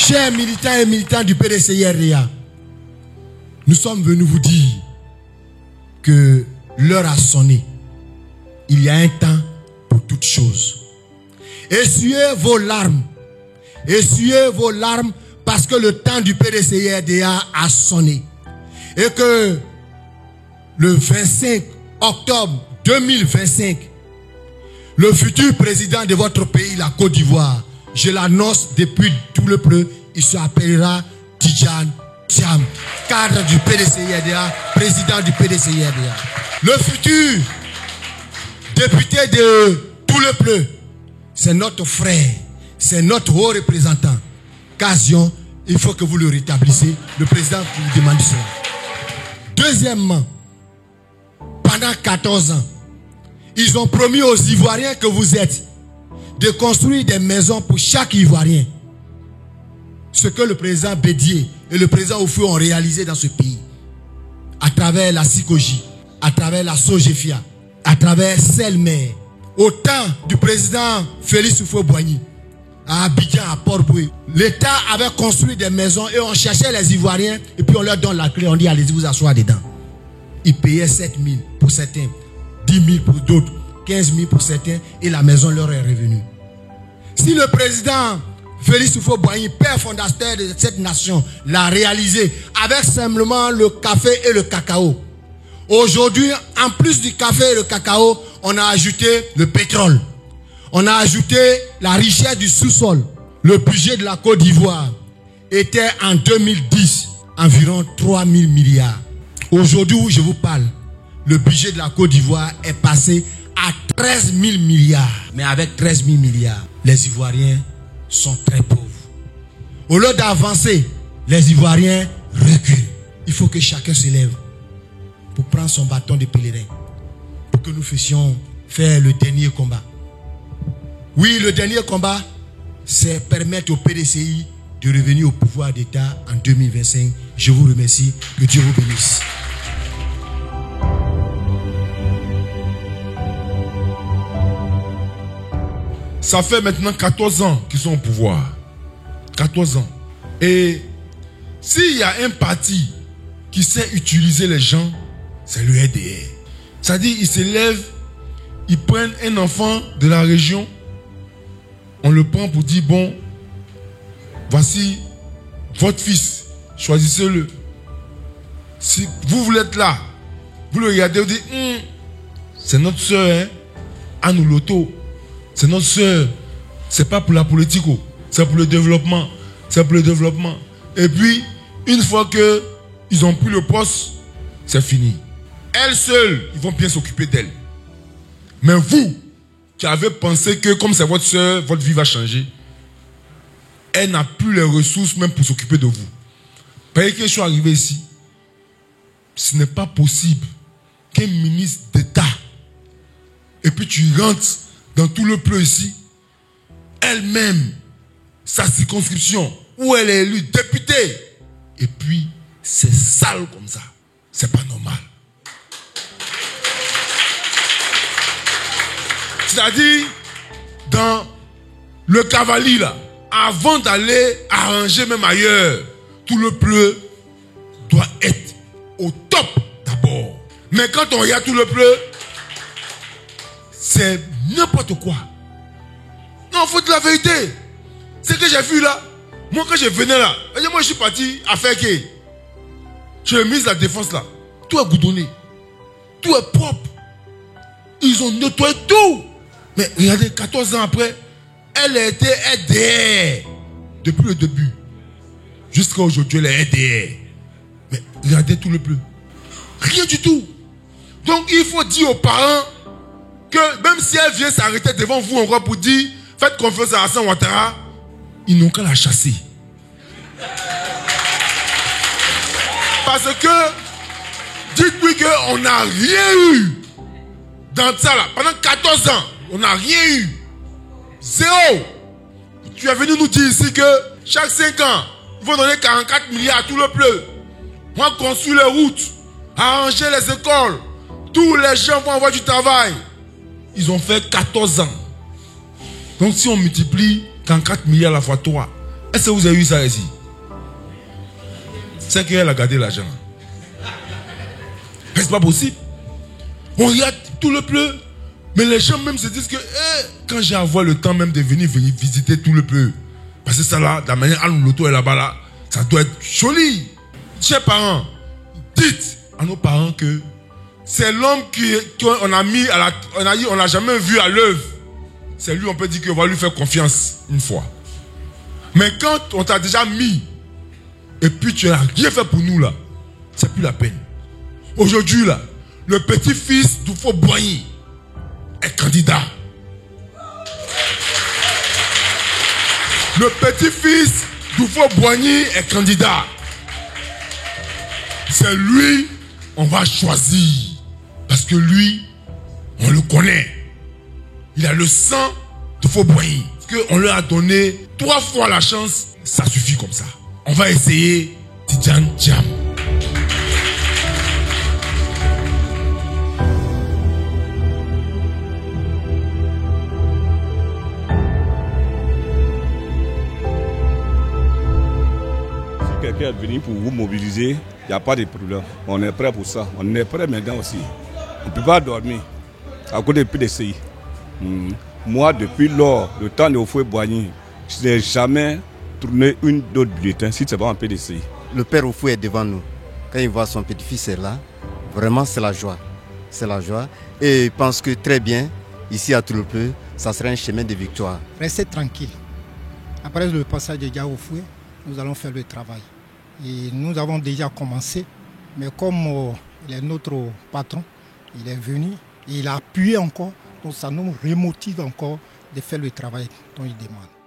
Chers militants et militantes du PDCI-RDA, nous sommes venus vous dire que l'heure a sonné. Il y a un temps pour toutes choses. Essuyez vos larmes. Essuyez vos larmes parce que le temps du PDCI-RDA a sonné. Et que le 25 octobre 2025, le futur président de votre pays, la Côte d'Ivoire, je l'annonce depuis tout le bleu, il s'appellera Tidjane Thiam, cadre du PDCI-RDA, président du PDCI-RDA. Le futur député de tout le bleu, c'est notre frère, c'est notre haut représentant. Occasion, il faut que vous le rétablissez. Le président vous demande cela. Deuxièmement, pendant 14 ans, ils ont promis aux Ivoiriens que vous êtes de construire des maisons pour chaque Ivoirien. Ce que le président Bédié et le président Oufou ont réalisé dans ce pays, à travers la SICOGI, à travers la SOGEFIA, à travers Selmer, au temps du président Félix Houphouët-Boigny, à Abidjan, à Port-Boué, l'État avait construit des maisons et on cherchait les Ivoiriens et puis on leur donne la clé, on dit allez-y vous asseoir dedans. Ils payaient 7 000 pour certains, 10 000 pour d'autres, 15 000 pour certains et la maison leur est revenue. Si le président Félix Houphouët-Boigny, père fondateur de cette nation, l'a réalisé avec simplement le café et le cacao. Aujourd'hui, en plus du café et le cacao, on a ajouté le pétrole. On a ajouté la richesse du sous-sol. Le budget de la Côte d'Ivoire était en 2010 environ 3 000 milliards. Aujourd'hui où je vous parle, le budget de la Côte d'Ivoire est passé à 13 000 milliards. Mais avec 13 000 milliards, les Ivoiriens sont très pauvres. Au lieu d'avancer, les Ivoiriens reculent. Il faut que chacun se lève pour prendre son bâton de pèlerin, pour que nous fassions faire le dernier combat. Oui, le dernier combat, c'est permettre au PDCI de revenir au pouvoir d'État en 2025. Je vous remercie. Que Dieu vous bénisse. Ça fait maintenant 14 ans qu'ils sont au pouvoir. 14 ans. Et s'il y a un parti qui sait utiliser les gens, c'est le RDR. C'est-à-dire, ils se lèvent, ils prennent un enfant de la région, on le prend pour dire, bon, voici votre fils, choisissez-le. Si vous voulez être là, vous le regardez, vous dites, c'est notre soeur, hein, Anne Loto. C'est notre soeur. C'est pas pour la politique, c'est pour le développement. C'est pour le développement. Et puis, une fois que ils ont pris le poste, c'est fini. Elle seule, ils vont bien s'occuper d'elle. Mais vous, qui avez pensé que comme c'est votre soeur, votre vie va changer, elle n'a plus les ressources même pour s'occuper de vous. Parce que je suis arrivé ici, ce n'est pas possible qu'un ministre d'État, et puis tu rentres dans tout le pleu ici, elle-même, sa circonscription, où elle est élue députée, et puis c'est sale comme ça. C'est pas normal. C'est-à-dire, dans le cavalier là, avant d'aller arranger même ailleurs, tout le pleu doit être au top d'abord. Mais quand on regarde tout le pleu, c'est n'importe quoi. Non, il faut dire la vérité. Ce que j'ai vu là, moi quand je venais là, moi je suis parti à faire que je l'ai mis la défense là. Tout est goudronné. Tout est propre. Ils ont nettoyé tout. Mais regardez, 14 ans après, elle a été RDR. Depuis le début. Jusqu'à aujourd'hui, elle est RDR. Mais regardez tout le bleu. Rien du tout. Donc il faut dire aux parents que même si elle vient s'arrêter devant vous encore pour dire faites confiance à Hassan Ouattara, ils n'ont qu'à la chasser. Parce que dites-lui qu'on n'a rien eu dans ça là. Pendant 14 ans, on n'a rien eu. Zéro. Tu es venu nous dire ici que chaque 5 ans, ils vont donner 44 milliards à tout le bleu. On va construire les routes, arranger les écoles. Tous les gens vont avoir du travail. Ils ont fait 14 ans. Donc si on multiplie 44 milliards à la fois 3, Est-ce que vous avez vu ça ici? C'est qu'elle a gardé l'argent. C'est pas possible. On regarde tout le pleu. Mais les gens même se disent que quand j'ai avoir le temps même de venir visiter tout le pleu. Parce que ça là, de la manière à l'auto est là-bas là, ça doit être joli. Chers parents, dites à nos parents que c'est l'homme qu'on a mis on n'a jamais vu à l'œuvre. C'est lui, on peut dire qu'on va lui faire confiance une fois. Mais quand on t'a déjà mis, et puis tu n'as rien fait pour nous là, c'est plus la peine. Aujourd'hui là, le petit-fils d'Oufo Boigny est candidat. Le petit-fils d'Oufo Boigny est candidat. C'est lui, on va choisir. Parce que lui, on le connaît. Il a le sang d'Oufo Boigny. Parce qu'on lui a donné 3 fois la chance, ça suffit comme ça. On va essayer Tidjane Thiam. Quelqu'un est venu pour vous mobiliser, il n'y a pas de problème. On est prêt pour ça. On est prêt maintenant aussi. On ne peut pas dormir à cause des PDCI. Moi, depuis lors, le temps de Oufoué Boigny, je n'ai jamais tourné une d'autres bulletins si ce n'est pas un PDCI. Le père Oufoué est devant nous. Quand il voit son petit-fils est là, vraiment c'est la joie. C'est la joie. Et il pense que très bien, ici à Toulouse, ça sera un chemin de victoire. Restez tranquille. Après le passage de Dia Oufoué, nous allons faire le travail. Et nous avons déjà commencé, mais comme il est notre patron, il est venu, et il a appuyé encore, donc ça nous remotive encore de faire le travail dont il demande.